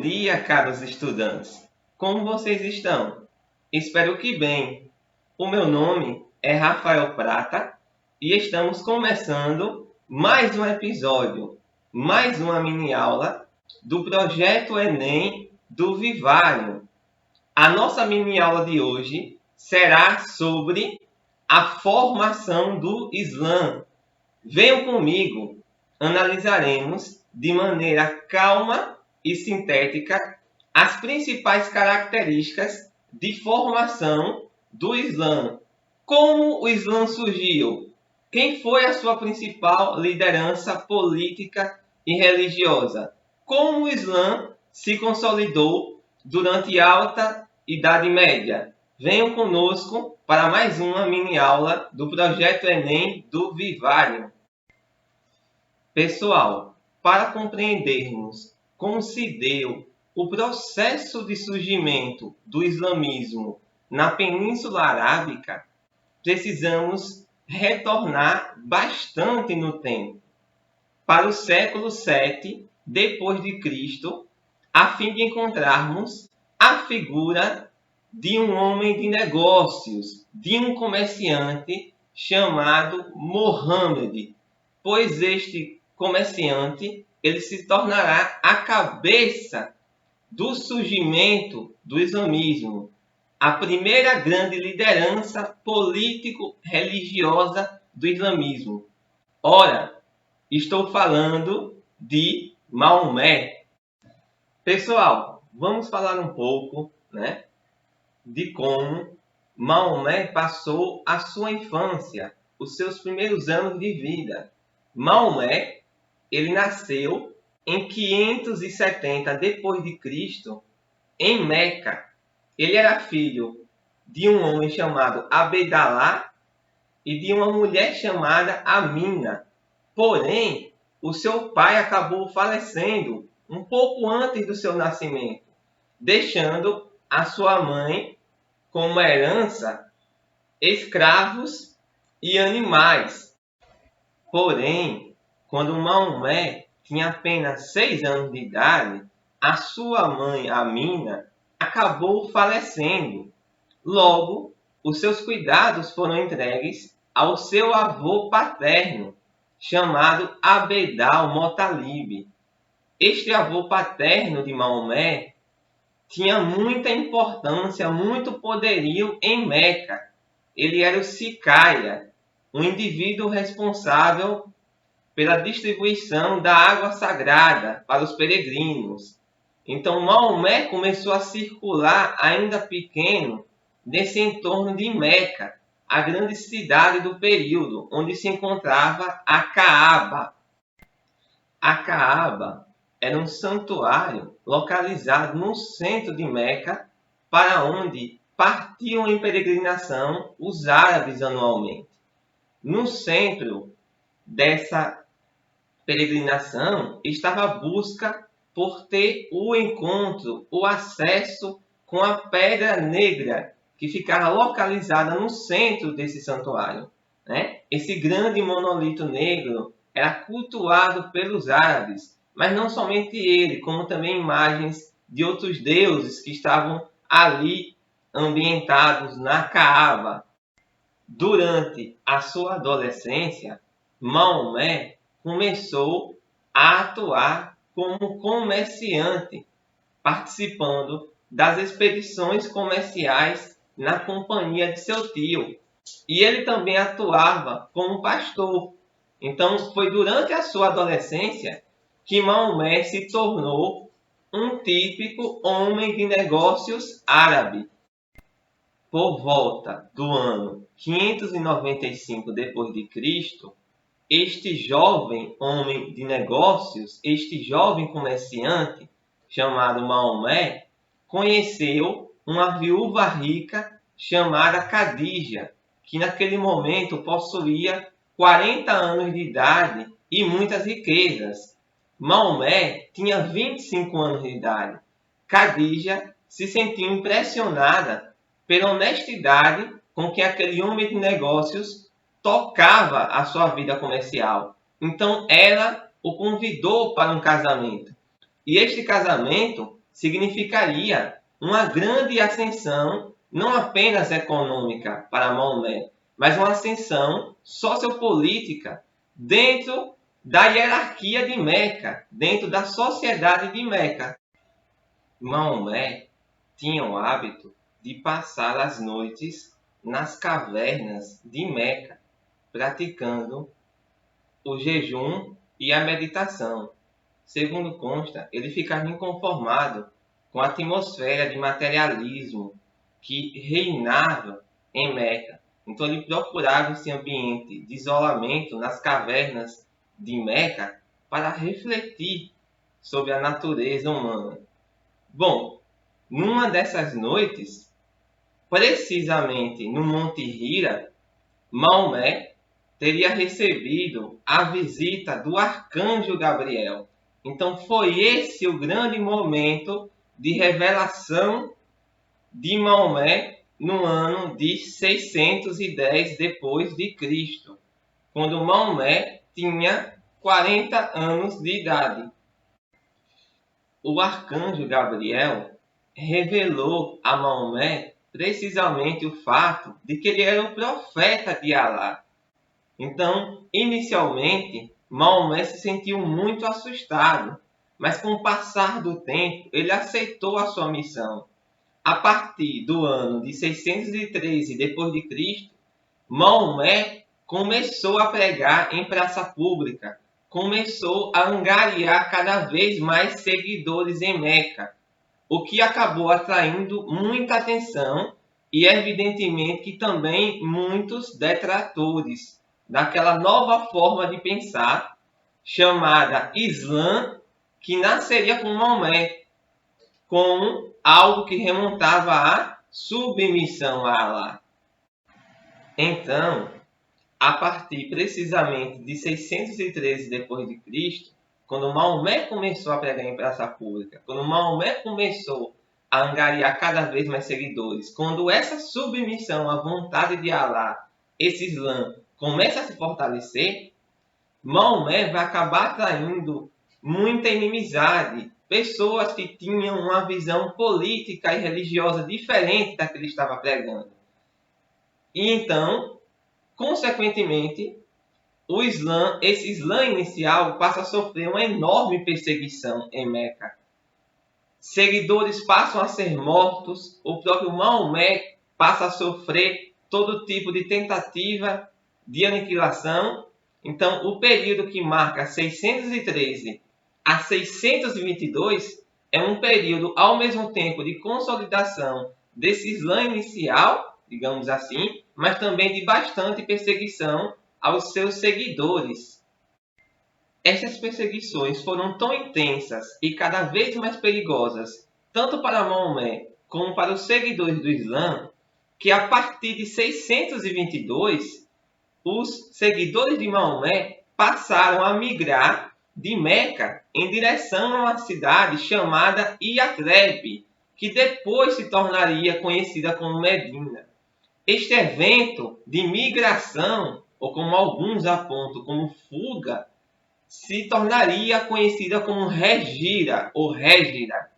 dia, caros estudantes. Como vocês estão? Espero que bem. O meu nome é Rafael Prata e estamos começando mais um episódio, mais uma mini aula do projeto Enem do Vivário. A nossa mini aula de hoje será sobre a formação do Islã. Venham comigo, analisaremos de maneira calma e sintética as principais características de formação do Islã. Como o Islã surgiu? Quem foi a sua principal liderança política e religiosa? Como o Islã se consolidou durante a Alta Idade Média? Venham conosco para mais uma mini aula do projeto Enem do Vivário. Pessoal, para compreendermos como se deu o processo de surgimento do islamismo na Península Arábica, precisamos retornar bastante no tempo, para o século VII depois de Cristo, a fim de encontrarmos a figura de um homem de negócios, de um comerciante chamado Mohammed, pois este comerciante ele se tornará a cabeça do surgimento do islamismo, a primeira grande liderança político-religiosa do islamismo. Ora, estou falando de Maomé. Pessoal, vamos falar um pouco, de como Maomé passou a sua infância, os seus primeiros anos de vida. Maomé, ele nasceu em 570 depois de Cristo, em Meca. Ele era filho de um homem chamado Abdalá e de uma mulher chamada Amina. Porém, o seu pai acabou falecendo um pouco antes do seu nascimento, deixando a sua mãe como herança escravos e animais. Porém, quando Maomé tinha apenas 6 anos de idade, a sua mãe, Amina, acabou falecendo. Logo, os seus cuidados foram entregues ao seu avô paterno, chamado Abd al-Muttalib. Este avô paterno de Maomé tinha muita importância, muito poderio em Meca. Ele era o Sicaia, um indivíduo responsável pela distribuição da água sagrada para os peregrinos. Então Maomé começou a circular ainda pequeno nesse entorno de Meca, a grande cidade do período, onde se encontrava a Caaba. A Caaba era um santuário localizado no centro de Meca, para onde partiam em peregrinação os árabes anualmente. No centro dessa peregrinação estava a busca por ter o encontro, o acesso com a Pedra Negra, que ficava localizada no centro desse santuário. Esse grande monolito negro era cultuado pelos árabes, mas não somente ele, como também imagens de outros deuses que estavam ali ambientados na Caaba. Durante a sua adolescência, Maomé começou a atuar como comerciante, participando das expedições comerciais na companhia de seu tio. E ele também atuava como pastor. Então, foi durante a sua adolescência que Maomé se tornou um típico homem de negócios árabe. Por volta do ano 595 depois de Cristo, este jovem homem de negócios, este jovem comerciante chamado Maomé, conheceu uma viúva rica chamada Khadija, que naquele momento possuía 40 anos de idade e muitas riquezas. Maomé tinha 25 anos de idade. Khadija se sentiu impressionada pela honestidade com que aquele homem de negócios tocava a sua vida comercial. Então ela o convidou para um casamento. E este casamento significaria uma grande ascensão, não apenas econômica para Maomé, mas uma ascensão sociopolítica dentro da hierarquia de Meca, dentro da sociedade de Meca. Maomé tinha o hábito de passar as noites nas cavernas de Meca, praticando o jejum e a meditação. Segundo consta, ele ficava inconformado com a atmosfera de materialismo que reinava em Meca. Então ele procurava esse ambiente de isolamento nas cavernas de Meca para refletir sobre a natureza humana. Bom, numa dessas noites, precisamente no Monte Hira, Maomé teria recebido a visita do arcanjo Gabriel. Então foi esse o grande momento de revelação de Maomé no ano de 610 depois de Cristo, quando Maomé tinha 40 anos de idade. O arcanjo Gabriel revelou a Maomé precisamente o fato de que ele era o profeta de Alá. Então, inicialmente, Maomé se sentiu muito assustado, mas com o passar do tempo, ele aceitou a sua missão. A partir do ano de 613 depois de Cristo, Maomé começou a pregar em praça pública, começou a angariar cada vez mais seguidores em Meca, o que acabou atraindo muita atenção e, evidentemente, que também muitos detratores daquela nova forma de pensar chamada Islã, que nasceria com Maomé, como algo que remontava à submissão a Alá. Então, a partir precisamente de 613 depois de Cristo, quando Maomé começou a pregar em praça pública, quando Maomé começou a angariar cada vez mais seguidores, quando essa submissão à vontade de Alá, esse Islã, começa a se fortalecer, Maomé vai acabar atraindo muita inimizade, pessoas que tinham uma visão política e religiosa diferente da que ele estava pregando. E então, consequentemente, esse Islã inicial passa a sofrer uma enorme perseguição em Meca. Seguidores passam a ser mortos, o próprio Maomé passa a sofrer todo tipo de tentativa de aniquilação. Então, o período que marca 613 a 622 é um período, ao mesmo tempo, de consolidação desse Islã inicial, digamos assim, mas também de bastante perseguição aos seus seguidores. Estas perseguições foram tão intensas e cada vez mais perigosas, tanto para Maomé como para os seguidores do Islã, que a partir de 622, os seguidores de Maomé passaram a migrar de Meca em direção a uma cidade chamada Yatreb, que depois se tornaria conhecida como Medina. Este evento de migração, ou como alguns apontam como fuga, se tornaria conhecida como Hegira ou Hégira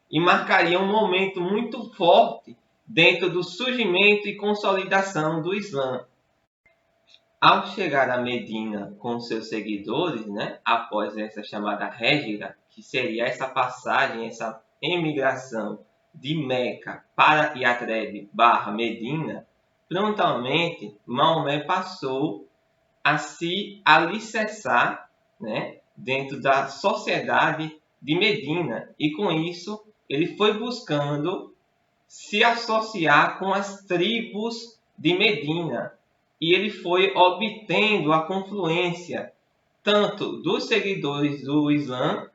e marcaria um momento muito forte dentro do surgimento e consolidação do Islã. Ao chegar a Medina com seus seguidores, após essa chamada Hégira, que seria essa passagem, essa emigração de Meca para Yatreb / Medina, prontamente Maomé passou a se alicerçar dentro da sociedade de Medina, e com isso ele foi buscando se associar com as tribos de Medina, e ele foi obtendo a confluência tanto dos seguidores do Islã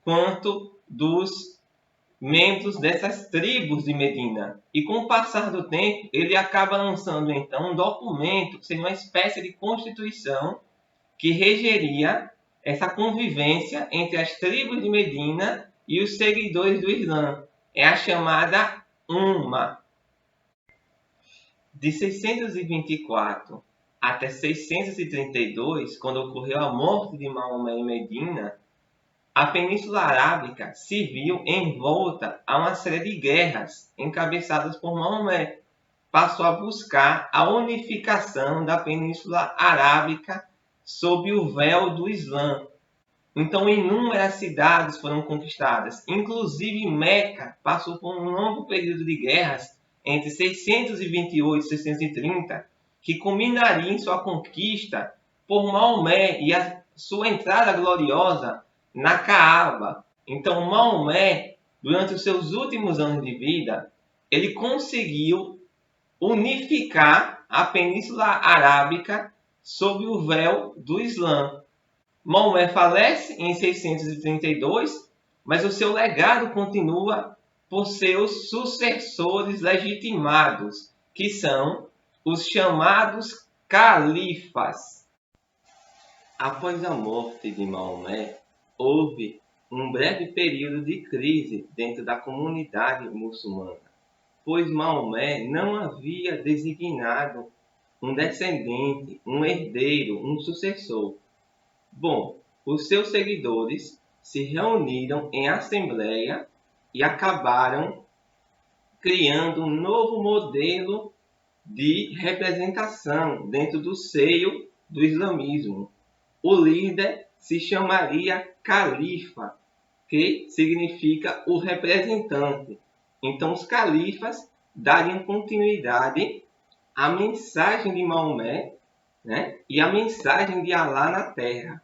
quanto dos membros dessas tribos de Medina. E com o passar do tempo, ele acaba lançando então um documento que seria uma espécie de constituição que regeria essa convivência entre as tribos de Medina e os seguidores do Islã. É a chamada Umma. De 624 até 632, quando ocorreu a morte de Maomé em Medina, a Península Arábica se viu envolta a uma série de guerras encabeçadas por Maomé. Passou a buscar a unificação da Península Arábica sob o véu do Islã. Então, inúmeras cidades foram conquistadas, inclusive Meca passou por um longo período de guerras entre 628 e 630, que culminaria em sua conquista por Maomé e a sua entrada gloriosa na Caaba. Então, Maomé, durante os seus últimos anos de vida, ele conseguiu unificar a Península Arábica sob o véu do Islã. Maomé falece em 632, mas o seu legado continua por seus sucessores legitimados, que são os chamados califas. Após a morte de Maomé, houve um breve período de crise dentro da comunidade muçulmana, pois Maomé não havia designado um descendente, um herdeiro, um sucessor. Bom, os seus seguidores se reuniram em assembleia e acabaram criando um novo modelo de representação dentro do seio do islamismo. O líder se chamaria califa, que significa o representante. Então, os califas dariam continuidade à mensagem de Maomé, e a mensagem de Alá na Terra.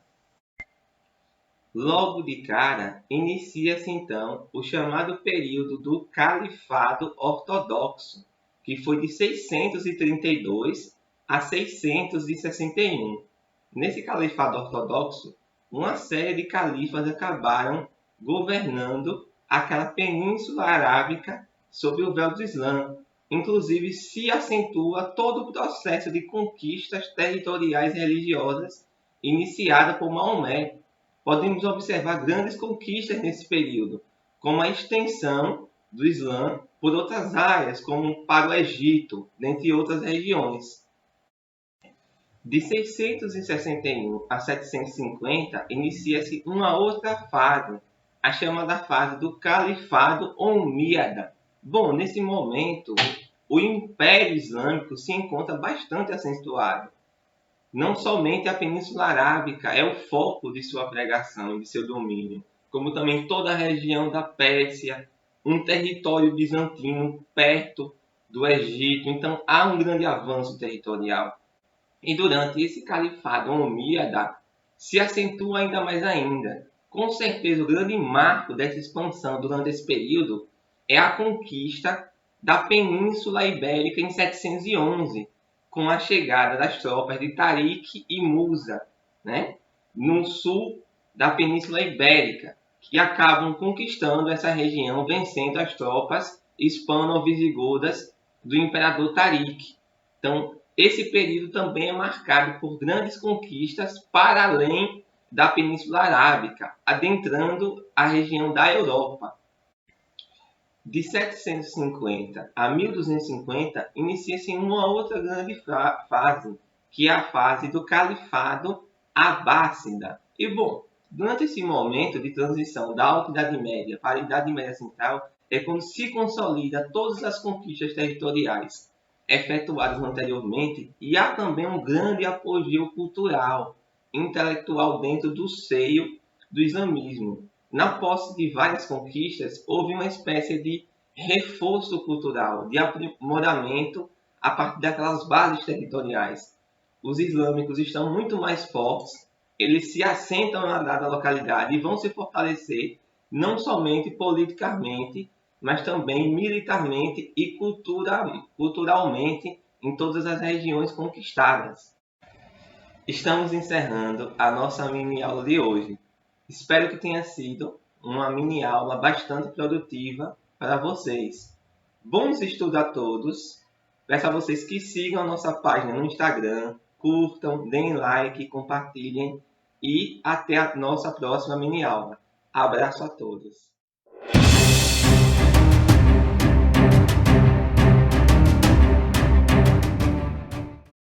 Logo de cara, inicia-se então o chamado período do Califado Ortodoxo, que foi de 632 a 661. Nesse Califado Ortodoxo, uma série de califas acabaram governando aquela Península Arábica sob o véu do Islã. Inclusive, se acentua todo o processo de conquistas territoriais e religiosas iniciada por Maomé. Podemos observar grandes conquistas nesse período, como a extensão do Islã por outras áreas, como para o Egito, dentre outras regiões. De 661 a 750, inicia-se uma outra fase, a chamada fase do Califado Omíada. Bom, nesse momento, o Império Islâmico se encontra bastante acentuado. Não somente a Península Arábica é o foco de sua pregação e de seu domínio, como também toda a região da Pérsia, um território bizantino perto do Egito. Então, há um grande avanço territorial. E durante esse califado omíada, se acentua ainda mais ainda. Com certeza, o grande marco dessa expansão durante esse período é a conquista da Península Ibérica em 711, com a chegada das tropas de Tariq e Musa, no sul da Península Ibérica, que acabam conquistando essa região, vencendo as tropas hispano-visigodas do imperador Tariq. Então, esse período também é marcado por grandes conquistas para além da Península Arábica, adentrando a região da Europa. De 750 a 1250, inicia-se uma outra grande fase, que é a fase do Califado Abássida. E, bom, durante esse momento de transição da Alta Idade Média para a Idade Média Central, é quando se consolida todas as conquistas territoriais efetuadas anteriormente, e há também um grande apogeu cultural, intelectual dentro do seio do islamismo. Na posse de várias conquistas, houve uma espécie de reforço cultural, de aprimoramento a partir daquelas bases territoriais. Os islâmicos estão muito mais fortes, eles se assentam na dada localidade e vão se fortalecer não somente politicamente, mas também militarmente e culturalmente em todas as regiões conquistadas. Estamos encerrando a nossa mini-aula de hoje. Espero que tenha sido uma mini-aula bastante produtiva para vocês. Bons estudos a todos. Peço a vocês que sigam a nossa página no Instagram, curtam, deem like, compartilhem e até a nossa próxima mini-aula. Abraço a todos.